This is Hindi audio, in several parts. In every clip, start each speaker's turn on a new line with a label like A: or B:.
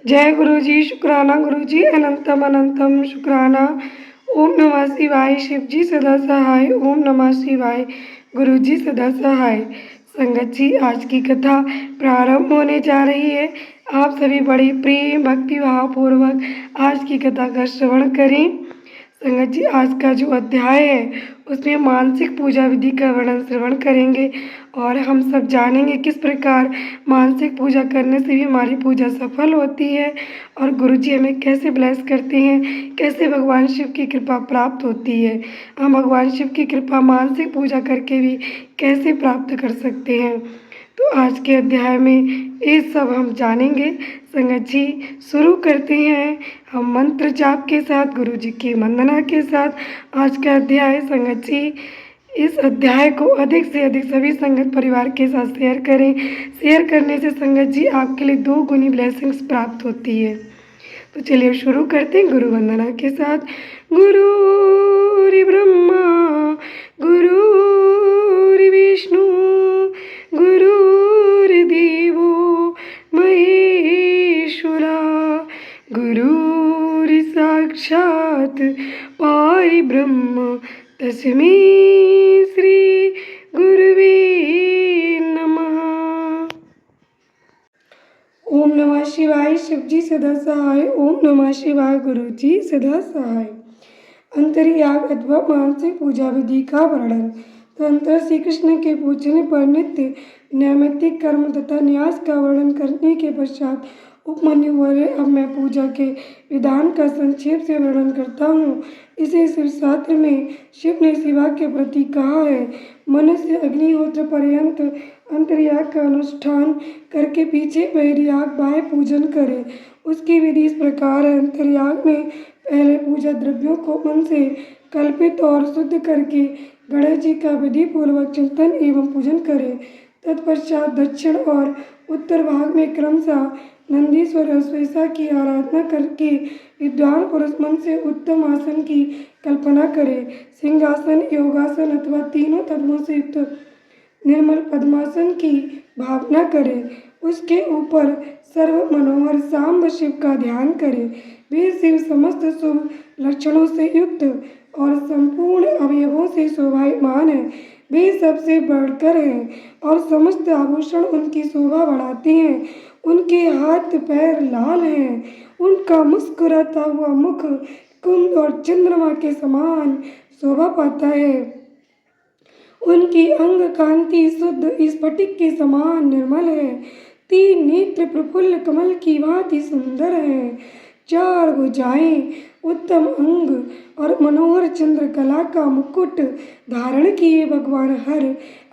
A: जय गुरु जी, शुक्राना गुरु जी, अनंतम अनंतम शुक्राना। ओम नमः शिवाय, शिव जी सदा सहाय। ओम नमः शिवाय, गुरु जी सदा सहाय। संगत जी, आज की कथा प्रारंभ होने जा रही है। आप सभी बड़ी प्रेम भक्ति भाव पूर्वक आज की कथा का श्रवण करें। संगत जी, आज का जो अध्याय है उसमें मानसिक पूजा विधि का वर्णन श्रवण करेंगे और हम सब जानेंगे किस प्रकार मानसिक पूजा करने से भी हमारी पूजा सफल होती है और गुरु जी हमें कैसे ब्लेस करते हैं, कैसे भगवान शिव की कृपा प्राप्त होती है। हम भगवान शिव की कृपा मानसिक पूजा करके भी कैसे प्राप्त कर सकते हैं, तो आज के अध्याय में ये सब हम जानेंगे। संगत जी, शुरू करते हैं हम मंत्र जाप के साथ, गुरु जी की वंदना के साथ आज का अध्याय। संगत जी, इस अध्याय को अधिक से अधिक सभी संगत परिवार के साथ शेयर करें। शेयर करने से संगत जी आपके लिए 2 गुनी ब्लेसिंग्स प्राप्त होती है। तो चलिए शुरू करते हैं गुरु वंदना के साथ। गुरु ब्रह्मा गुरु विष्णु गुरुर्देवो महेश्वरा, गुरु साक्षात परब्रह्म तस्मै श्री गुरुवे नमः। ओम नमः शिवाय, शिव जी सदा सहाय। ओम नमः शिवाय, गुरु जी सदा सहाय। अंतर्याग अथवा मानसिक पूजा विधि का वर्णन। तंत्र श्री कृष्ण के पूजने पर नित्य नैमित्तिक कर्म तथा न्यास का वर्णन करने के पश्चात उपमन्यु बोले, अब मैं पूजा के विधान का संक्षेप से वर्णन करता हूँ। इसे शिव शास्त्र में शिव ने शिवा के प्रति कहा है। मनुष्य अग्निहोत्र पर्यंत अंतर्याग का अनुष्ठान करके पीछे बहिर्याग बाह्य पूजन करे। उसकी विधि इस प्रकार है। अंतर्याग में पहले पूजा द्रव्यों को मन से कल्पित और शुद्ध करके गणेश जी का विधि पूर्वक चिंतन एवं पूजन करे। तत्पश्चात दक्षिण और उत्तर भाग में क्रमशः नंदीश्वर और श्वेता की आराधना करके विद्वान पुरुष मन से उत्तम आसन की कल्पना करे। सिंहासन, योगासन अथवा तीनों तत्वों से युक्त निर्मल पद्मासन की भावना करे। उसके ऊपर सर्व मनोहर सांब शिव का ध्यान करे। वे शिव समस्त शुभ लक्षणों से युक्त और संपूर्ण अवयवों से शोभायमान है। वे सबसे बढ़कर हैं और समस्त आभूषण उनकी शोभा बढ़ाते हैं। उनके हाथ पैर लाल हैं। उनका मुस्कुराता हुआ मुख कुंद और चंद्रमा के समान शोभा पाता है। उनकी अंग कांति शुद्ध स्फटिक के समान निर्मल है। 3 नेत्र प्रफुल्ल कमल की भांति सुंदर हैं। 4 भुजाएं, उत्तम अंग और मनोहर चंद्रकला का मुकुट धारण किए भगवान हर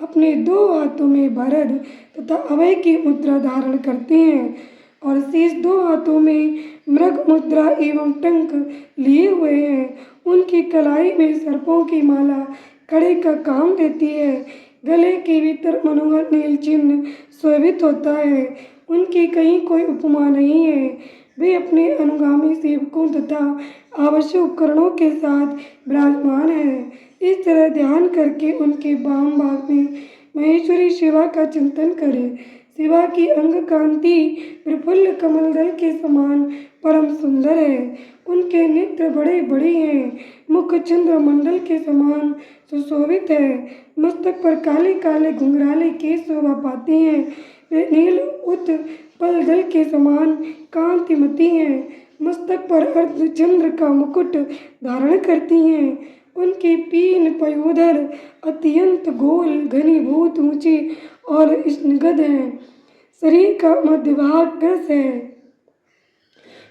A: अपने 2 हाथों में वरद तथा अभय की मुद्रा धारण करते हैं और शेष 2 हाथों में मृग मुद्रा एवं टंक लिए हुए हैं। उनकी कलाई में सर्पों की माला कड़े का काम देती है। गले के भीतर मनोहर नील चिन्ह शोभित होता है। उनकी कहीं कोई उपमा नहीं है। वे अपने अनुगामी सेवकों तथा आवश्यक उपकरणों के साथ विराजमान हैं। इस तरह ध्यान करके उनके वाम भाग में महेश्वरी शिवा का चिंतन करें। शिवा की अंग कांति प्रफुल्ल कमल दल के समान परम सुंदर है। उनके नेत्र बड़े बड़े हैं। मुख चंद्र मंडल के समान सुशोभित है। मस्तक पर काले काले घुंघराले केश शोभा पाते हैं। वे नील उत्पल दल के समान कांतिमती हैं। मस्तक पर अर्धचंद्र का मुकुट धारण करती हैं। उनके पीन पयोधर अत्यंत गोल घनीभूत ऊंचे और स्निग्ध हैं। शरीर का मध्य भाग कृश है।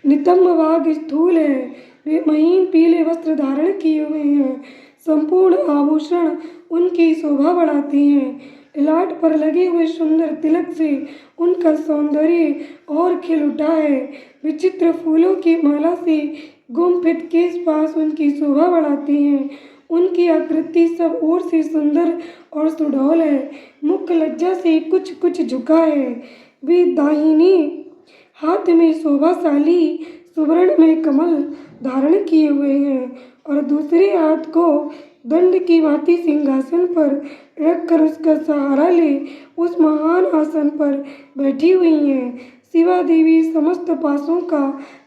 A: नितंब भाग स्थूल है। वे महीन पीले वस्त्र धारण किए हुए हैं। संपूर्ण आभूषण उनकी शोभा बढ़ाते हैं। ललाट पर लगे हुए सुंदर तिलक से उनका सौंदर्य और खिल उठा है। विचित्र फूलों की माला से गुम्फित केश पास उनकी शोभा बढ़ाते हैं। उनकी आकृति सब ओर से सुंदर और सुडौल है। मुख लज्जा से कुछ कुछ झुका है। वे दाहिने हाथ में शोभाशाली सुवर्ण में कमल धारण किए हुए हैं और दूसरे हाथ को दंड की भांति सिंहासन पर रखकर उसका सहारा ले उस महान आसन पर बैठी हुई हैं। शिवा देवी समस्त पासों का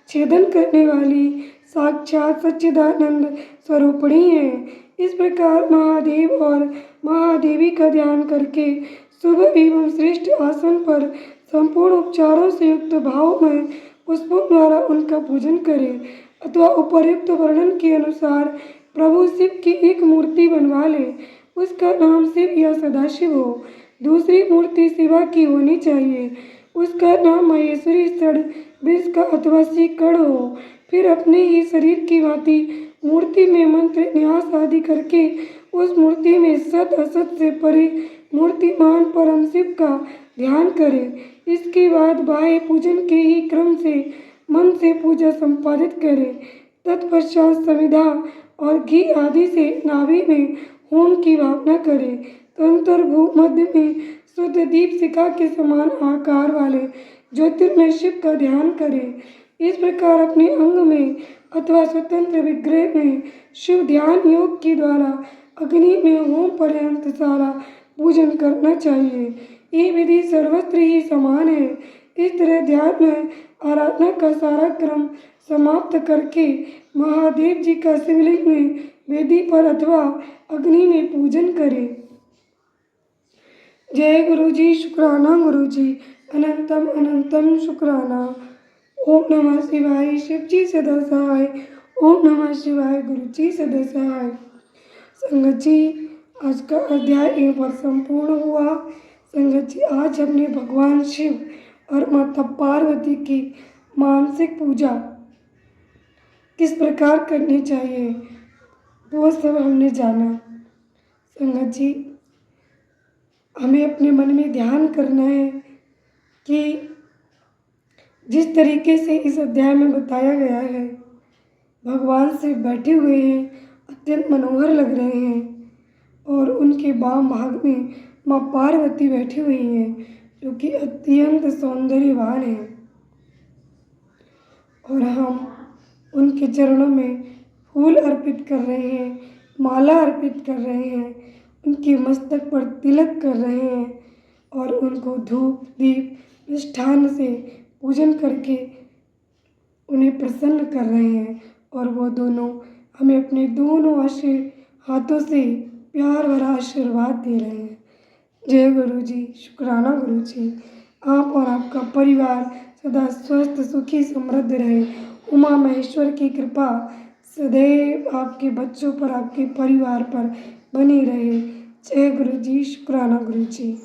A: छेदन करने वाली साक्षात सच्चिदानंद स्वरूपिणी है। इस प्रकार महादेव और महादेवी का ध्यान करके शुभ एवं श्रेष्ठ आसन पर संपूर्ण उपचारों से युक्त भाव में पुष्पों द्वारा उनका पूजन करें अथवा उपर्युक्त वर्णन के अनुसार प्रभु शिव की एक मूर्ति बनवा ले। उसका नाम शिव या सदाशिव हो। दूसरी मूर्ति शिवा की होनी चाहिए। उसका नाम महेश्वरी षड वृष का अथवा सीकड़ हो। फिर अपने ही शरीर की भांति मूर्ति में मंत्र न्यास आदि करके उस मूर्ति में सत असत से परे मूर्तिमान परम शिव का ध्यान करें। इसके बाद बाह्य पूजन के ही क्रम से मन से पूजा संपादित करें। तत्पश्चात समिधा और घी आदि से नाभि में होम की भावना करें। तदनंतर भूमध्य में शुद्ध दीप शिखा के समान आकार वाले ज्योतिर्मय शिव का ध्यान करें। इस प्रकार अपने अंग में अथवा स्वतंत्र विग्रह में शिव ध्यान योग के द्वारा अग्नि में होम पर्यंत सारा पूजन करना चाहिए। ये विधि सर्वत्र ही समान है। इस तरह ध्यान में आराधना का सारा क्रम समाप्त करके महादेव जी का शिवलिंग में वेदी पर अथवा अग्नि में पूजन करें। जय गुरु जी, शुक्राना गुरु जी, अनंतम अनंतम शुक्राना। ओम नमः शिवाय, शिव जी सदा सहाय। ओम नमः शिवाय, गुरु जी सदा सहाय। संगत जी, आज का अध्याय यहीं पर संपूर्ण हुआ। संगत जी, आज हमने भगवान शिव और माता पार्वती की मानसिक पूजा किस प्रकार करनी चाहिए वो सब हमने जाना। संगत जी, हमें अपने मन में ध्यान करना है कि जिस तरीके से इस अध्याय में बताया गया है, भगवान शिव बैठे हुए हैं, अत्यंत मनोहर लग रहे हैं और उनके वाम भाग में माँ पार्वती बैठी हुई हैं जो कि अत्यंत सौंदर्यवान है। और हम उनके चरणों में फूल अर्पित कर रहे हैं, माला अर्पित कर रहे हैं, उनके मस्तक पर तिलक कर रहे हैं और उनको धूप दीप मिष्ठान से पूजन करके उन्हें प्रसन्न कर रहे हैं। और वो दोनों हमें अपने दोनों हाथों से प्यार भरा आशीर्वाद दे रहे हैं। जय गुरु जी, शुक्राना गुरु जी। आप और आपका परिवार सदा स्वस्थ सुखी समृद्ध रहे। उमा महेश्वर की कृपा सदैव आपके बच्चों पर, आपके परिवार पर बनी रहे। जय गुरु जी, शुक्राना गुरु जी।